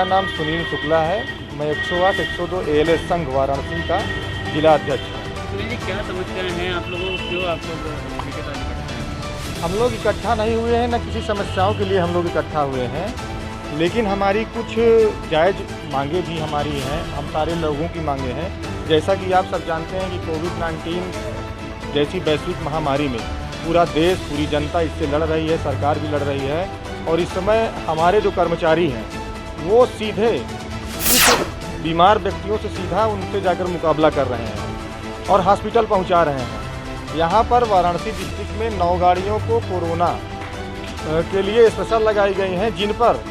नाम सुनील शुक्ला है। मैं 108 102 ALS संघ वाराणसी का जिला अध्यक्ष हूँ। सुनील जी, क्या समस्याएं हैं आप लोगों को, क्यों आप लोग ठेकेदार इकट्ठे हैं? हम लोग इकट्ठा नहीं हुए हैं, न किसी समस्याओं के लिए हम लोग इकट्ठा हुए हैं, लेकिन हमारी कुछ जायज़ मांगे भी हमारी हैं। हम सारे लोगों की मांगे हैं। जैसा कि आप सब जानते हैं कि कोविड-19 जैसी वैश्विक महामारी में पूरा देश, पूरी जनता इससे लड़ रही है, सरकार भी लड़ रही है। और इस समय हमारे जो कर्मचारी हैं वो सीधे कुछ बीमार व्यक्तियों से सीधा उनसे जाकर मुकाबला कर रहे हैं और हॉस्पिटल पहुंचा रहे हैं। यहाँ पर वाराणसी डिस्ट्रिक्ट में 9 गाड़ियों को कोरोना के लिए स्पेशल लगाई गई हैं, जिन पर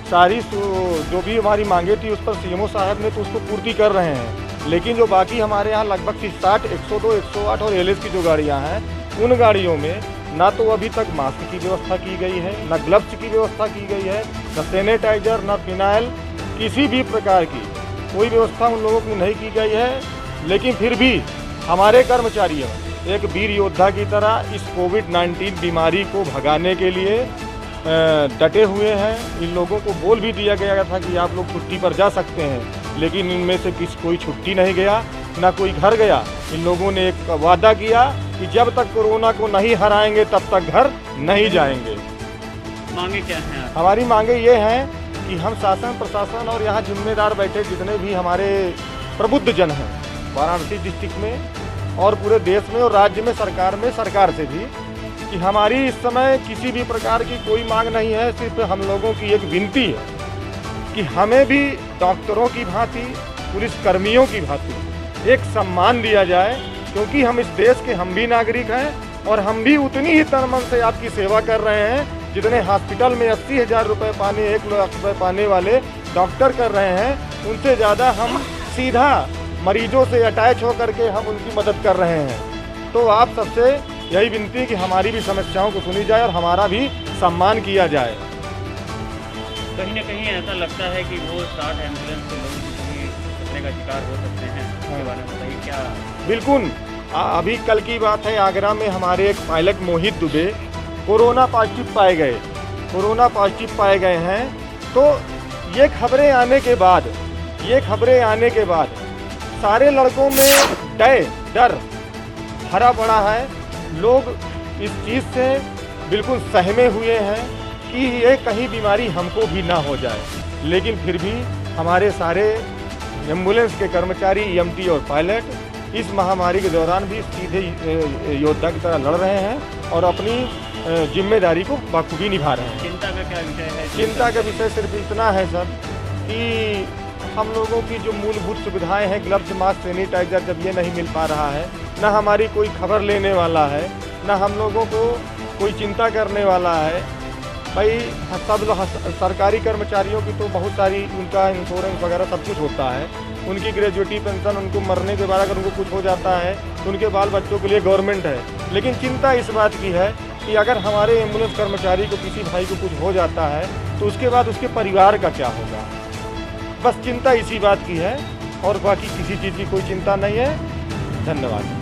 सारी जो भी हमारी मांगे थी उस पर CMO साहब ने तो उसको पूर्ति कर रहे हैं। लेकिन जो बाकी हमारे यहाँ लगभग 60, 102, 108 और ALS की जो गाड़ियाँ हैं, उन गाड़ियों में ना तो अभी तक मास्क की व्यवस्था की गई है, ना ग्लव्स की व्यवस्था की गई है, ना सैनिटाइजर, ना फिनाइल, किसी भी प्रकार की कोई व्यवस्था उन लोगों की नहीं की गई है। लेकिन फिर भी हमारे कर्मचारी एक वीर योद्धा की तरह इस कोविड-19 बीमारी को भगाने के लिए डटे हुए हैं। इन लोगों को बोल भी दिया गया था कि आप लोग छुट्टी पर जा सकते हैं, लेकिन इनमें से कोई छुट्टी नहीं गया, ना कोई घर गया। इन लोगों ने एक वादा किया कि जब तक कोरोना को नहीं हराएंगे तब तक घर नहीं जाएंगे। मांगे क्या हैं आप? हमारी मांगे ये हैं कि हम शासन प्रशासन और यहाँ जिम्मेदार बैठे जितने भी हमारे प्रबुद्ध जन हैं वाराणसी डिस्ट्रिक्ट में और पूरे देश में और राज्य में, सरकार से भी, कि हमारी इस समय किसी भी प्रकार की कोई मांग नहीं है। सिर्फ हम लोगों की एक विनती है कि हमें भी डॉक्टरों की भांति, पुलिस कर्मियों की भांति एक सम्मान दिया जाए, क्योंकि हम इस देश के हम भी नागरिक हैं और हम भी उतनी ही तन मन से आपकी सेवा कर रहे हैं जितने हॉस्पिटल में 80,000 रुपये पाने, 1 लाख रुपये पाने वाले डॉक्टर कर रहे हैं। उनसे ज़्यादा हम सीधा मरीजों से अटैच होकर के हम उनकी मदद कर रहे हैं। तो आप सबसे यही विनती है कि हमारी भी समस्याओं को सुनी जाए और हमारा भी सम्मान किया जाए। कहीं ना कहीं ऐसा लगता है कि वो 60 एम्बुलेंस के लोग भी खतरे का शिकार हो सकते हैं, इसके बारे में बताइए क्या? बिल्कुल, अभी कल की बात है, आगरा में हमारे एक पायलट मोहित दुबे कोरोना पॉजिटिव पाए गए हैं। तो ये खबरें आने के बाद सारे लड़कों में डर भरा पड़ा है। लोग इस चीज़ से बिल्कुल सहमे हुए हैं कि ये कहीं बीमारी हमको भी ना हो जाए। लेकिन फिर भी हमारे सारे एम्बुलेंस के कर्मचारी, EMT और पायलट इस महामारी के दौरान भी सीधे योद्धा की तरह लड़ रहे हैं और अपनी जिम्मेदारी को बखूबी निभा रहे हैं। चिंता का क्या विषय है? चिंता का विषय सिर्फ इतना है सर कि हम लोगों की जो मूलभूत सुविधाएं हैं, ग्लव्स, मास्क, सैनिटाइजर, जब ये नहीं मिल पा रहा है, ना हमारी कोई खबर लेने वाला है, ना हम लोगों को कोई चिंता करने वाला है। भाई सब सरकारी कर्मचारियों की तो बहुत सारी उनका इंश्योरेंस वगैरह सब कुछ होता है, उनकी ग्रेजुएटी पेंशन, उनको मरने के बाद अगर उनको कुछ हो जाता है तो उनके बाल बच्चों के लिए गवर्नमेंट है। लेकिन चिंता इस बात की है कि अगर हमारे एम्बुलेंस कर्मचारी को, किसी भाई को कुछ हो जाता है तो उसके बाद उसके परिवार का क्या होगा। बस चिंता इसी बात की है और बाकी किसी चीज़ की कोई चिंता नहीं है। धन्यवाद।